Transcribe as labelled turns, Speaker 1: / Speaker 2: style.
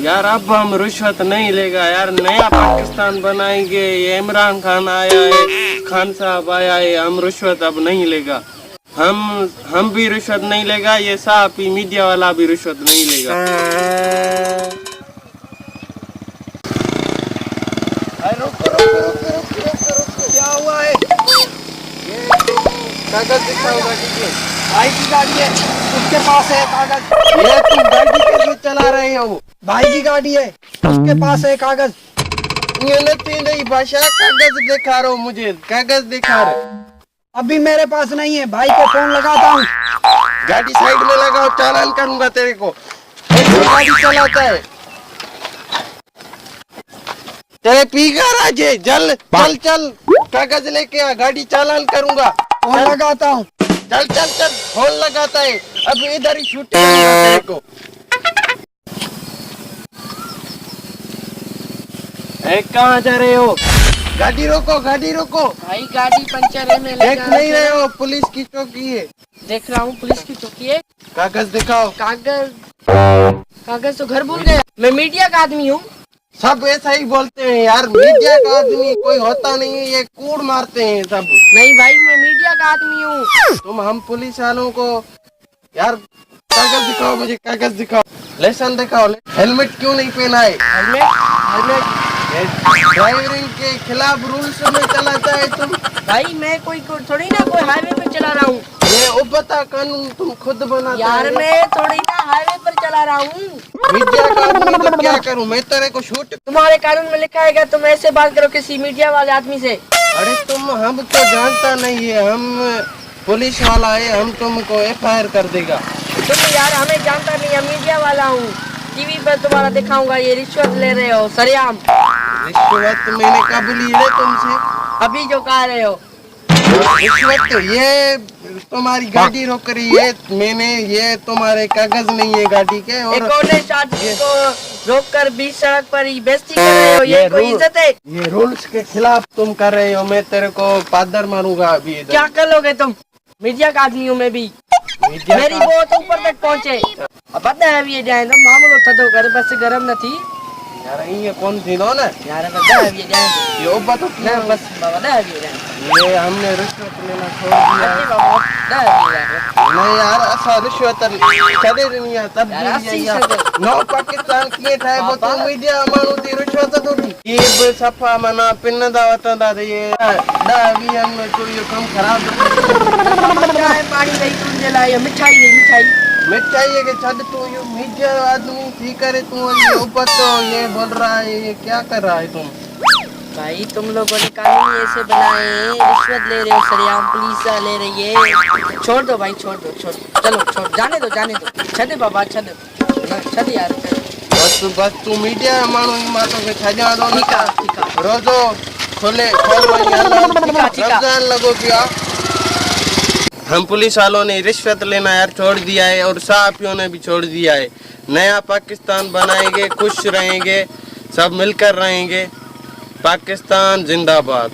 Speaker 1: यार अब हम रिश्वत नहीं लेगा यार, नया पाकिस्तान बनाएंगे। ये इमरान खान आया है, खान साहब आया है, हम रिश्वत अब नहीं लेगा। हम भी रिश्वत नहीं लेगा, ये साहब भी मीडिया वाला भी रिश्वत नहीं लेगा।
Speaker 2: रुको रुको रुको रुको रुको रुको, क्या हुआ है? ये कागज दिखाओ गाड़ी के। भाई की गाड़ी है, उसके पास है कागज। ये तुम गाड़ी कैसे चला रहे हो? भाई की गाड़ी है, उसके पास है कागज। ये नहीं भाषा, कागज दिखा रहा हूँ, मुझे कागज दिखा रहे। अभी मेरे पास नहीं है, भाई को फोन लगाता हूँ। गाड़ी साइड में लगाओ, चालान करूंगा तेरे को। गाड़ी चलाता है तेरे पीगा राजे, चल चल चल, कागज लेके आ, गाड़ी चालान करूंगा। फोन लगाता हूँ, चल चल चल, फोन लगाता है। अब इधर ही शूट करूंगा तेरे को।
Speaker 1: कहाँ जा रहे हो?
Speaker 2: गाड़ी रोको, गाड़ी रोको।
Speaker 3: भाई गाड़ी पंचर है, मैं
Speaker 2: देख नहीं रहे हो? पुलिस की चौकी है।
Speaker 3: देख रहा हूँ, पुलिस की चौकी है।
Speaker 2: कागज दिखाओ।
Speaker 3: कागज तो घर भूल गया। मैं मीडिया का आदमी हूँ।
Speaker 2: सब ऐसा ही बोलते हैं यार, मीडिया का आदमी कोई होता नहीं है, ये कूड़ मारते हैं सब।
Speaker 3: नहीं भाई, मैं मीडिया का आदमी हूँ।
Speaker 2: तुम हम पुलिस वालों को यार, कागज दिखाओ, मुझे कागज दिखाओ, लाइसेंस दिखाओ। हेलमेट क्यों नहीं पहना है?
Speaker 3: हेलमेट
Speaker 2: ड्राइविंग के खिलाफ रूल्स में चलाता है तुम।
Speaker 3: भाई मैं कोई थोड़ी ना कोई हाईवे पे चला रहा हूँ।
Speaker 2: ये उपता कानून तुम खुद बनाते
Speaker 3: यार मैं थोड़ी ना हाईवे पर चला रहा हूँ।
Speaker 2: मीडिया का आदमी तो क्या करूँ मैं तेरे को शूट?
Speaker 3: तुम्हारे कानून में लिखा है तुम ऐसे बात करो किसी मीडिया वाले आदमी से।
Speaker 2: अरे तुम हम तो जानता नहीं है, हम पुलिस वाला है, हम तुमको FIR कर देगा।
Speaker 3: तुम यार हमें जानता नहीं, है मीडिया वाला हूँ। टीवी पर तुम्हारा दिखाऊंगा, ये रिश्वत ले रहे हो सरेआम।
Speaker 2: रिश्वत मैंने कब ली है तुमसे?
Speaker 3: अभी जो कह रहे हो
Speaker 2: रिश्वत, ये तुम्हारी गाड़ी रोक रही है मैंने, ये तुम्हारे कागज नहीं है गाड़ी के। और
Speaker 3: एक और शादी को रोक कर बीच सड़क पर ही बेइज्जती कर रहे हो, ये कोई इज्जत है?
Speaker 2: ये रूल्स के खिलाफ तुम कर रहे हो, मैं तेरे को पादर मारूंगा अभी इधर।
Speaker 3: क्या कर लोगे तुम? मीडिया का आदमी हूँ मैं भी, मेरी बहुत ऊपर तक पहुँचे। अब पता है ये जाए तो मामूल थदो कर, बस गरम न थी
Speaker 2: यार। ये कौन थी ना
Speaker 3: यार, बता है ये जाए
Speaker 2: ये बात
Speaker 3: ना, बस बता है ये जाए।
Speaker 2: ये हमने रिश्वत लेना छोड़ दिया है। नहीं यार, ऐसा रिश्वत करे नहीं है तब नौ पाकिस्तान किए थे वो तो मीडिया मानू थी रिश्वत तो ये सफा मना पिन दावत दा ये भी हम तो ये कम खराब
Speaker 3: चाय पानी नहीं तुम जलाए, मिठाई नहीं मिठाई
Speaker 2: मिठाई है कि छद तू ये मीडिया आदमी थी करे तू ये ऊपर तो ये बोल रहा है, ये क्या कर रहा है तुम?
Speaker 3: भाई तुम लोगों ने कानून ऐसे बनाए हैं, रिश्वत ले रहे हो सरेआम, पुलिस ले रही है। छोड़ दो भाई, छोड़ दो, छोड़ चलो, छोड़ जाने दो, जाने दो। छदे बाबा छद छद यार,
Speaker 2: बस तू मीडिया मानो मातो के छजा दो।
Speaker 3: ठीक है
Speaker 2: रोजो खोले खोल रमजान लगो पिया। हम पुलिस वालों ने रिश्वत लेना यार छोड़ दिया है और साहबियों ने भी छोड़ दिया है। नया पाकिस्तान बनाएंगे, खुश रहेंगे, सब मिलकर रहेंगे। पाकिस्तान जिंदाबाद।